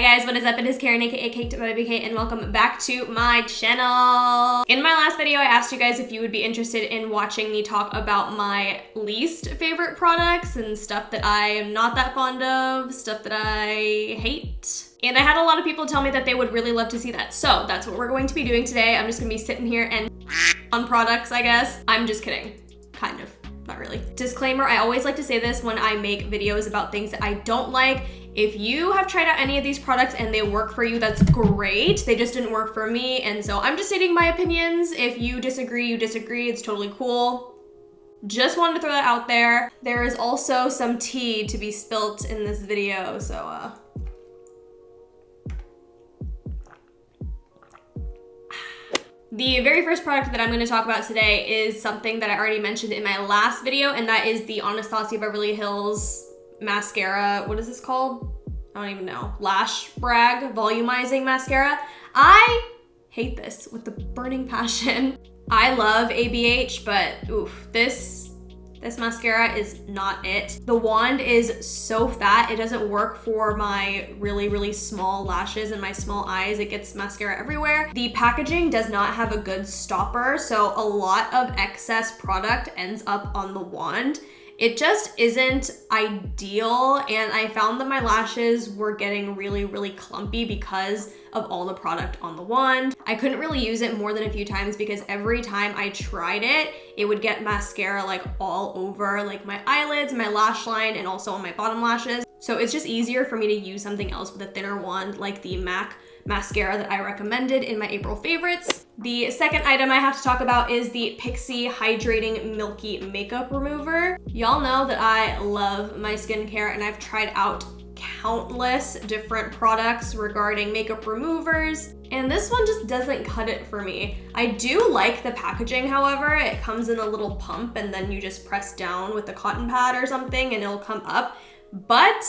Hi guys, what is up? It is Karen, aka cakedbybabyk, and welcome back to my channel. In my last video, I asked you guys if you would be interested in watching me talk about my least favorite products and stuff that I am not that fond of, stuff that I hate. And I had a lot of people tell me that they would really love to see that. So that's what we're going to be doing today. I'm just gonna be sitting here and on products, I guess. I'm just kidding, kind of. Not really. Disclaimer, I always like to say this when I make videos about things that I don't like. If you have tried out any of these products and they work for you, that's great. They just didn't work for me, and so I'm just stating my opinions. If you disagree, you disagree. It's totally cool. Just wanted to throw that out there. There is also some tea to be spilt in this video, so The very first product that I'm going to talk about today is something that I already mentioned in my last video, and that is the Anastasia Beverly Hills mascara. What is this called? I don't even know. Lash Brag Volumizing Mascara. I hate this with the burning passion. I love ABH, but oof, this mascara is not it. The wand is so fat, it doesn't work for my really small lashes and my small eyes. It gets mascara everywhere. The packaging does not have a good stopper, so a lot of excess product ends up on the wand. It just isn't ideal, and I found that my lashes were getting really clumpy because of all the product on the wand. I couldn't really use it more than a few times because every time I tried it, it would get mascara like all over like my eyelids, my lash line, and also on my bottom lashes. So it's just easier for me to use something else with a thinner wand like the MAC mascara that I recommended in my April favorites. The second item I have to talk about is the Pixi Hydrating Milky Makeup Remover. Y'all know that I love my skincare, and I've tried out countless different products regarding makeup removers, and this one just doesn't cut it for me. I do like the packaging, however. It comes in a little pump, and then you just press down with a cotton pad or something and it'll come up. But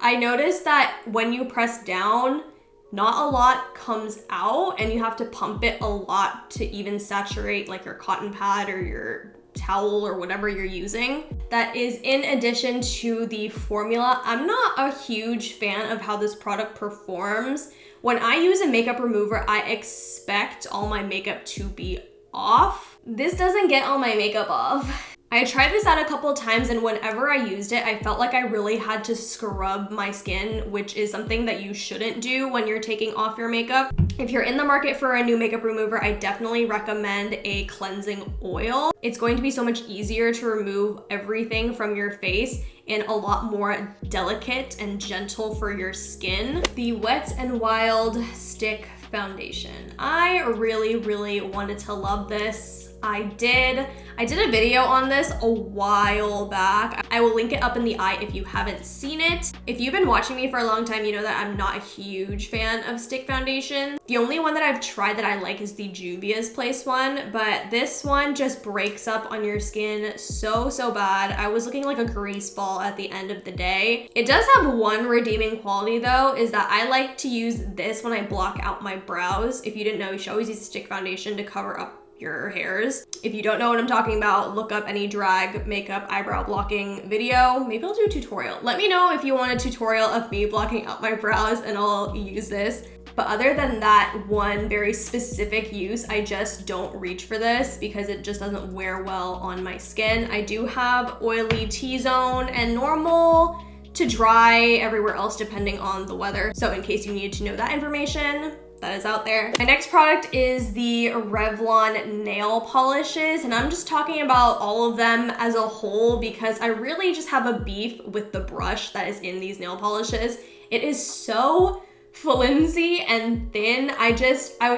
I noticed that when you press down, not a lot comes out, and you have to pump it a lot to even saturate like your cotton pad or your towel or whatever you're using. That is in addition to the formula. I'm not a huge fan of how this product performs. When I use a makeup remover, I expect all my makeup to be off. This doesn't get all my makeup off. I tried this out a couple of times, and whenever I used it, I felt like I really had to scrub my skin, which is something that you shouldn't do when you're taking off your makeup. If you're in the market for a new makeup remover, I definitely recommend a cleansing oil. It's going to be so much easier to remove everything from your face and a lot more delicate and gentle for your skin. The Wet n Wild Stick Foundation. I really wanted to love this. I did a video on this a while back. I will link it up in the eye if you haven't seen it. If you've been watching me for a long time, you know that I'm not a huge fan of stick foundation. The only one that I've tried that I like is the Juvia's Place one, but this one just breaks up on your skin so bad. I was looking like a grease ball at the end of the day. It does have one redeeming quality though, is that I like to use this when I block out my brows. If you didn't know, you should always use stick foundation to cover up your hairs. If you don't know what I'm talking about, look up any drag makeup eyebrow blocking video. Maybe I'll do a tutorial. Let me know if you want a tutorial of me blocking out my brows, and I'll use this. But other than that one very specific use, I just don't reach for this because it just doesn't wear well on my skin. I do have oily T-zone and normal to dry everywhere else depending on the weather. So in case you needed to know that information, that is out there. My next product is the Revlon nail polishes, and I'm just talking about all of them as a whole because I really just have a beef with the brush that is in these nail polishes. It is so flimsy and thin. I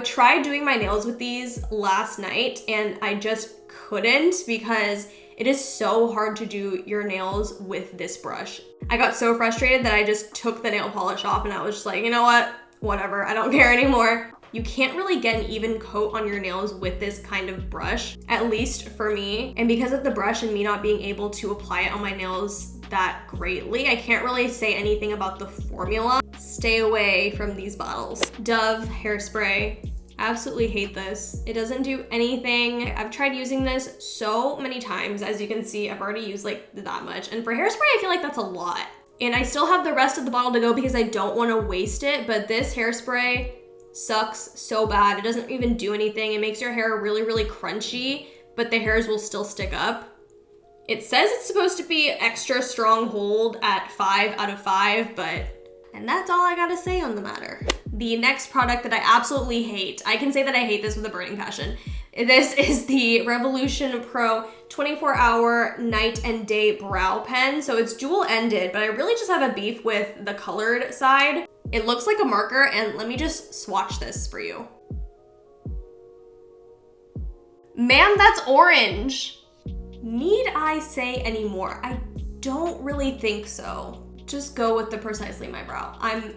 tried doing my nails with these last night and I just couldn't because it is so hard to do your nails with this brush. I got so frustrated that I just took the nail polish off, and I was just like, you know what? Whatever, I don't care anymore. You can't really get an even coat on your nails with this kind of brush, at least for me. And because of the brush and me not being able to apply it on my nails that greatly, I can't really say anything about the formula. Stay away from these bottles. Dove hairspray. Absolutely hate this. It doesn't do anything. I've tried using this so many times. As you can see, I've already used like that much. And for hairspray, I feel like that's a lot. And I still have the rest of the bottle to go because I don't want to waste it, but this hairspray sucks so bad. It doesn't even do anything. It makes your hair really, really crunchy, but the hairs will still stick up. It says it's supposed to be extra strong hold at 5 out of 5, and that's all I gotta say on the matter. The next product that I absolutely hate, I can say that I hate this with a burning passion. This is the Revolution Pro 24-hour night and day brow pen. So it's dual-ended, but I really just have a beef with the colored side. It looks like a marker, and let me just swatch this for you. Man, that's orange. Need I say any more? I don't really think so. Just go with the Precisely My Brow. I'm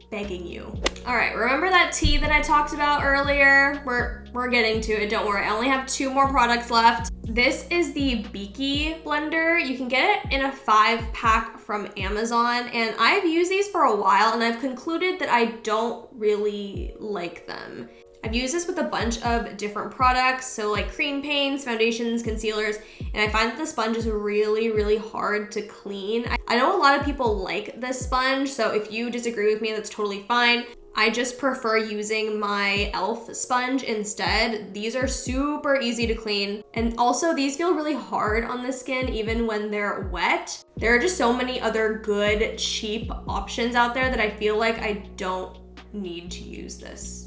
begging you. All right, remember that tea that I talked about earlier? We're getting to it, don't worry. I only have 2 more products left. This is the Beaky blender. You can get it in a 5-pack from Amazon, and I've used these for a while, and I've concluded that I don't really like them. I've used this with a bunch of different products, so like cream paints, foundations, concealers, and I find that the sponge is really, really hard to clean. I know a lot of people like this sponge, so if you disagree with me, that's totally fine. I just prefer using my e.l.f. sponge instead. These are super easy to clean, and also these feel really hard on the skin even when they're wet. There are just so many other good, cheap options out there that I feel like I don't need to use this.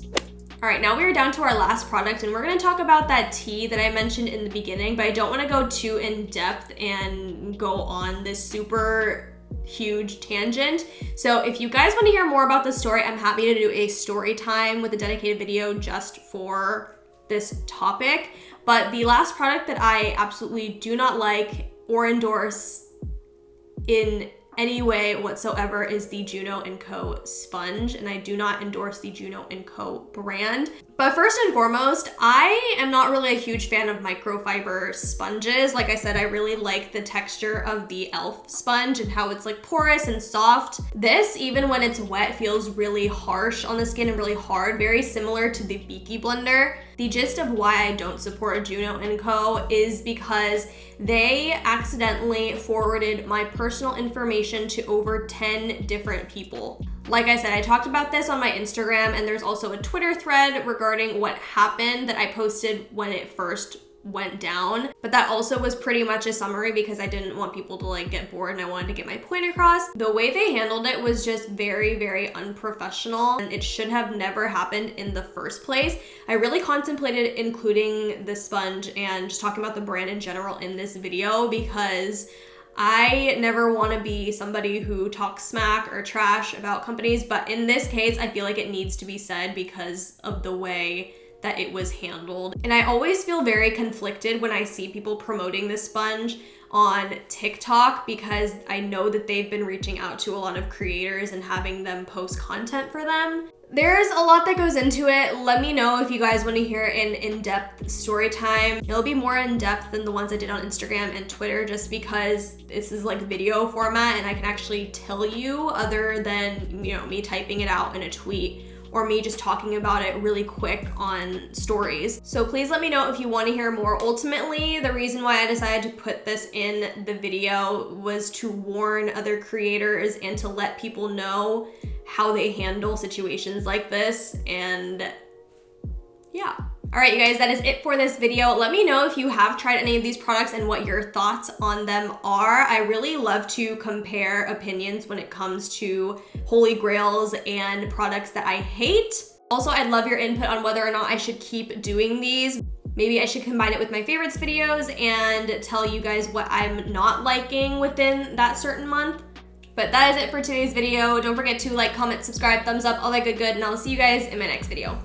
All right, now we are down to our last product, and we're gonna talk about that tea that I mentioned in the beginning, but I don't wanna go too in depth and go on this super huge tangent. So if you guys wanna hear more about the story, I'm happy to do a story time with a dedicated video just for this topic. But the last product that I absolutely do not like or endorse in any way whatsoever is the Juno & Co. sponge, and I do not endorse the Juno & Co. brand. But first and foremost, I am not really a huge fan of microfiber sponges. Like I said, I really like the texture of the e.l.f. sponge and how it's like porous and soft. This, even when it's wet, feels really harsh on the skin and really hard, very similar to the Beaky blender. The gist of why I don't support Juno & Co. is because they accidentally forwarded my personal information to over 10 different people. Like I said, I talked about this on my Instagram, and there's also a Twitter thread regarding what happened that I posted when it first went down. But that also was pretty much a summary because I didn't want people to like get bored and I wanted to get my point across. The way they handled it was just very, very unprofessional, and it should have never happened in the first place. I really contemplated including the sponge and just talking about the brand in general in this video because I never want to be somebody who talks smack or trash about companies, but in this case, I feel like it needs to be said because of the way that it was handled. And I always feel very conflicted when I see people promoting this sponge on TikTok because I know that they've been reaching out to a lot of creators and having them post content for them. There's a lot that goes into it. Let me know if you guys want to hear an in-depth story time. It'll be more in-depth than the ones I did on Instagram and Twitter just because this is like video format and I can actually tell you other than, you know, me typing it out in a tweet or me just talking about it really quick on stories. So please let me know if you want to hear more. Ultimately, the reason why I decided to put this in the video was to warn other creators and to let people know how they handle situations like this, and yeah. All right, you guys, that is it for this video. Let me know if you have tried any of these products and what your thoughts on them are. I really love to compare opinions when it comes to holy grails and products that I hate. Also, I'd love your input on whether or not I should keep doing these. Maybe I should combine it with my favorites videos and tell you guys what I'm not liking within that certain month. But that is it for today's video. Don't forget to like, comment, subscribe, thumbs up, all that good, and I'll see you guys in my next video.